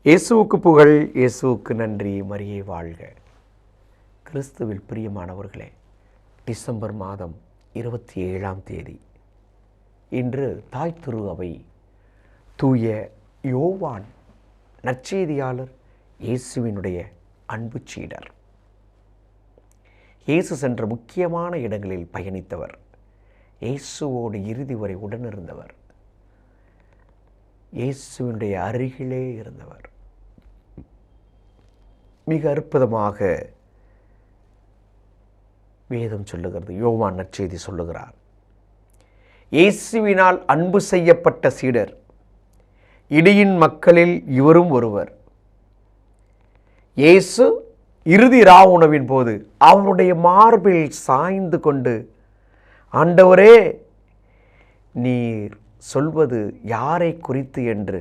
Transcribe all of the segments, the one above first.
இயேசுவுக்கு புகழ், இயேசுவுக்கு நன்றி, மரியே வாழ்க. கிறிஸ்துவில் பிரியமானவர்களே, டிசம்பர் மாதம் 27ஆம் தேதி இன்று தாய் திரு அவை தூய யோவான் நற்செய்தியாளர் இயேசுவினுடைய அன்பு சீடர். இயேசு சென்ற முக்கியமான இடங்களில் பயணித்தவர், இயேசுவோடு இறுதி வரை உடனிருந்தவர், இயேசுவினுடைய அருகிலே இருந்தவர். மிக அற்புதமாக வேதம் சொல்லுகிறது, யோவான் நற்செய்தி சொல்லுகிறார், இயேசுவினால் அன்பு செய்யப்பட்ட சீடர், இடியின் மக்களில் இவரும் ஒருவர். இயேசு இறுதி உணவின் போது அவருடைய மார்பில் சாய்ந்து கொண்டு, ஆண்டவரே, நீர் சொல்வது யாரை குறித்து என்று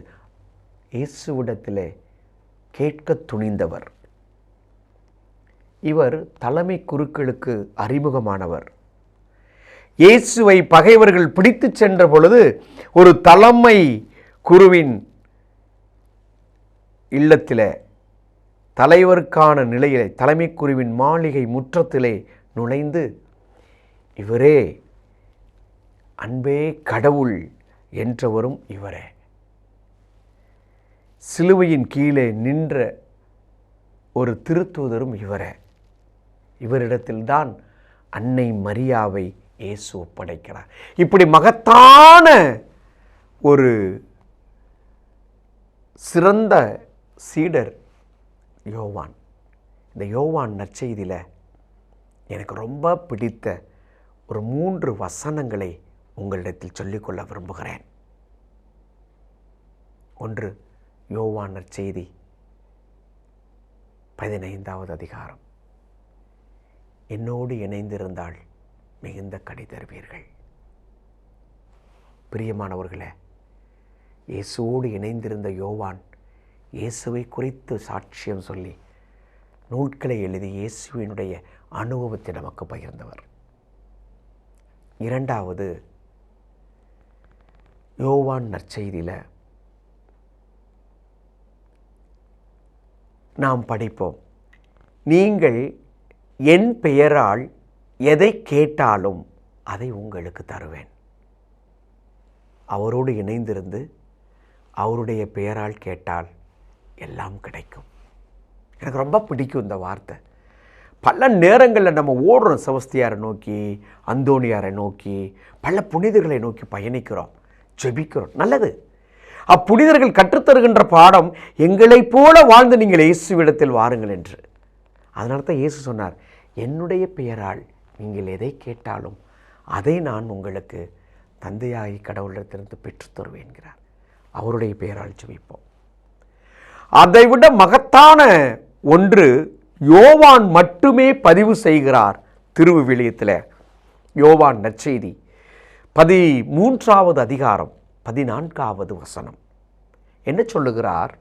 இயேசுவிடத்திலே கேட்க துணிந்தவர். இவர் தலைமை குருக்களுக்கு அறிமுகமானவர். இயேசுவை பகைவர்கள் பிடித்து சென்ற பொழுது ஒரு தலைமை குருவின் இல்லத்திலே, தலைவருக்கான நிலையிலே, தலைமை குருவின் மாளிகை முற்றத்திலே நுழைந்து, இவரே அன்பே கடவுள் என்றவரும் இவரே, சிலுவையின் கீழே நின்ற ஒரு திருத்தூதரும் இவரே. இவரிடத்தில்தான் அன்னை மரியாவை இயேசு ஒப்படைக்கிறார். இப்படி மகத்தான ஒரு சிறந்த சீடர் யோவான். இந்த யோவான் நற்செய்தியில் எனக்கு ரொம்ப பிடித்த ஒரு 3 வசனங்களை உங்களிடத்தில் சொல்லிக்கொள்ள விரும்புகிறேன். ஒன்று, யோவான் நற்செய்தி 15வது அதிகாரம், என்னோடு இணைந்திருந்தால் மிகுந்த கனி தருவீர்கள். பிரியமானவர்களே, இயேசுவோடு இணைந்திருந்த யோவான் இயேசுவை குறித்து சாட்சியம் சொல்லி நூல்களை எழுதி இயேசுவினுடைய அனுபவத்தை நமக்கு பகிர்ந்தவர். இரண்டாவது, யோவான் நற்செய்தியில் நாம் படிப்போம், நீங்கள் என் பெயரால் எதை கேட்டாலும் அதை உங்களுக்கு தருவேன். அவரோடு இணைந்திருந்து அவருடைய பெயரால் கேட்டால் எல்லாம் கிடைக்கும். எனக்கு ரொம்ப பிடிக்கும் இந்த வார்த்தை. பல நேரங்களில் நம்ம ஓடுறோம், செபஸ்தியாரை நோக்கி, அந்தோனியாரை நோக்கி, பல புனிதர்களை நோக்கி பயணிக்கிறோம், ஜெபிக்கிறோம். நல்லது. அப்புனிதர்கள் கற்றுத்தருகின்ற பாடம், எங்களைப் போல வாழ்ந்து நீங்கள் இயேசுவிடத்தில் வாருங்கள் என்று. அதனால தான் இயேசு சொன்னார், என்னுடைய பெயரால் நீங்கள் எதை கேட்டாலும் அதை நான் உங்களுக்கு தந்தையாகி கடவுளிடத்திலிருந்து பெற்றுத் தருவேன்கிறார். அவருடைய பெயரால் ஜெபிப்போம். அதைவிட மகத்தான ஒன்று யோவான் மட்டுமே பதிவு செய்கிறார் திருவிவிலியத்தில். யோவான் நற்செய்தி 13வது அதிகாரம் 14வது வசனம் என்ன சொல்லுகிறார்?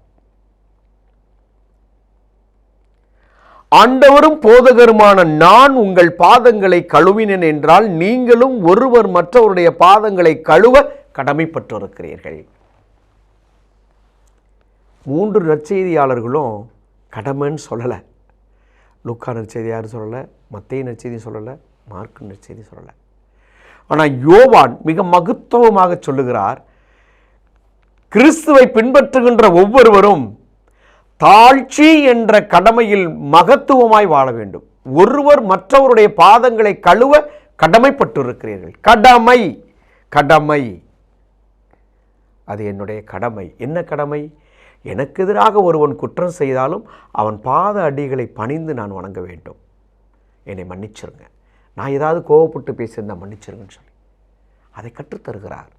ஆண்டவரும் போதகருமான நான் உங்கள் பாதங்களை கழுவினேன் என்றால் நீங்களும் ஒருவர் மற்றவருடைய பாதங்களை கழுவ கடமைப்பட்டிருக்கிறீர்கள். 3 நற்செய்தியாளர்களும் கடமைன்னு சொல்லலை. லூக்கா நற்செய்தியார் சொல்லலை, மத்தேயு நற்செய்தி சொல்லலை, மார்க்கு நற்செய்தி சொல்லலை. ஆனால் யோவான் மிக மகத்துவமாக சொல்லுகிறார், கிறிஸ்துவை பின்பற்றுகின்ற ஒவ்வொருவரும் தாழ்ச்சி என்ற கடமையில் மகத்துவமாய் வாழ வேண்டும். ஒருவர் மற்றவருடைய பாதங்களை கழுவ கடமைப்பட்டிருக்கிறீர்கள். கடமை, கடமை, அது என்னுடைய கடமை. என்ன கடமை? எனக்கு எதிராக ஒருவன் குற்றம் செய்தாலும் அவன் பாத அடிகளை பணிந்து நான் வணங்க வேண்டும். என்னை மன்னிச்சிருங்க, நான் ஏதாவது கோவப்பட்டு பேசியிருந்தால் மன்னிச்சிருங்கன்னு சொல்லி அதை கற்றுத்தருகிறார்.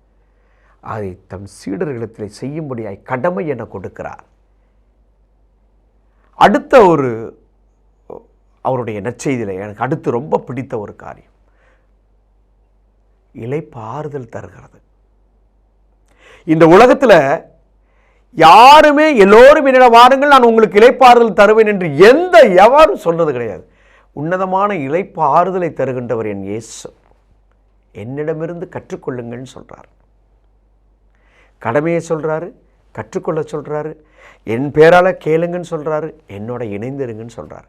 அதை தம் சீடர்களிடத்தில் செய்யும்படியாய் கடமை என கொடுக்கிறார். அடுத்த ஒரு அவருடைய நற்செய்தியில் எனக்கு அடுத்து ரொம்ப பிடித்த ஒரு காரியம், இளைப்பாறுதல் தருகிறது. இந்த உலகத்தில் யாருமே எல்லோரும் என்னிடம் வாருங்கள், நான் உங்களுக்கு இளைப்பாறுதல் தருவேன் என்று எவரும் சொன்னது கிடையாது. உன்னதமான இளைப்பாறுதலை தருகின்றவர் என் இயேசு. என்னிடமிருந்து கற்றுக்கொள்ளுங்கள்னு சொல்கிறார். கடமையை சொல்கிறாரு, கற்றுக்கொள்ள சொல்கிறாரு, என் பேரால் கேளுங்கன்னு சொல்கிறாரு, என்னோட இணைந்திருங்கன்னு சொல்கிறார்.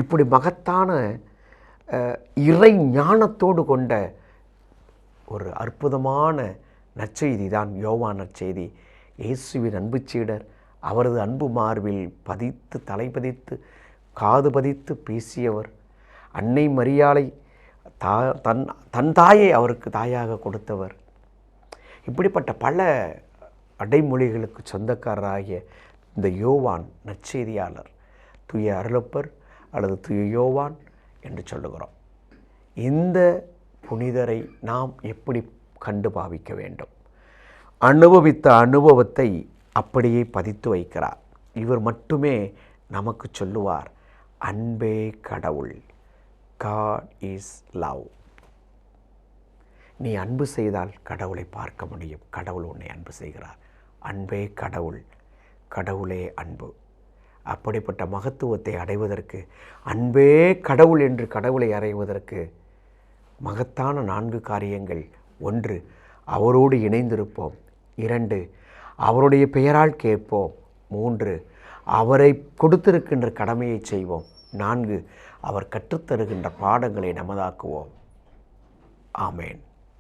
இப்படி மகத்தான இறை ஞானத்தோடு கொண்ட ஒரு அற்புதமான நற்செய்தி தான் யோவான் நற்செய்தி. இயேசுவின் அன்பு சீடர் அவரது அன்பு மார்பில் பதித்து, தலை பதித்து, காது பதித்து பேசியவர், அன்னை மரியாளை தன் தாயை அவருக்கு தாயாக கொடுத்தவர். இப்படிப்பட்ட பல அடைமொழிகளுக்கு சொந்தக்காரராகிய இந்த யோவான் நற்செய்தியாளர், தூய அருளப்பர் அல்லது தூய யோவான் என்று சொல்லுகிறோம். இந்த புனிதரை நாம் எப்படி கண்டு பாவிக்க வேண்டும்? அனுபவித்த அனுபவத்தை அப்படியே பதித்து வைக்கிறார். இவர் மட்டுமே நமக்கு சொல்லுவார், அன்பே கடவுள், காட் இஸ் லவ். நீ அன்பு செய்தால் கடவுளை பார்க்க முடியும். கடவுள் உன்னை அன்பு செய்கிறார். அன்பே கடவுள், கடவுளே அன்பு. அப்படிப்பட்ட மகத்துவத்தை அடைவதற்கு, அன்பே கடவுள் என்று கடவுளை அடைவதற்கு மகத்தான 4 காரியங்கள். 1, அவரோடு இணைந்திருப்போம். 2, அவருடைய பெயரால் கேட்போம். 3, அவரை கொடுத்திருக்கின்ற கடமையை செய்வோம். 4, அவர் கற்றுத்தருகின்ற பாடங்களை நமதாக்குவோம். ஆமேன்.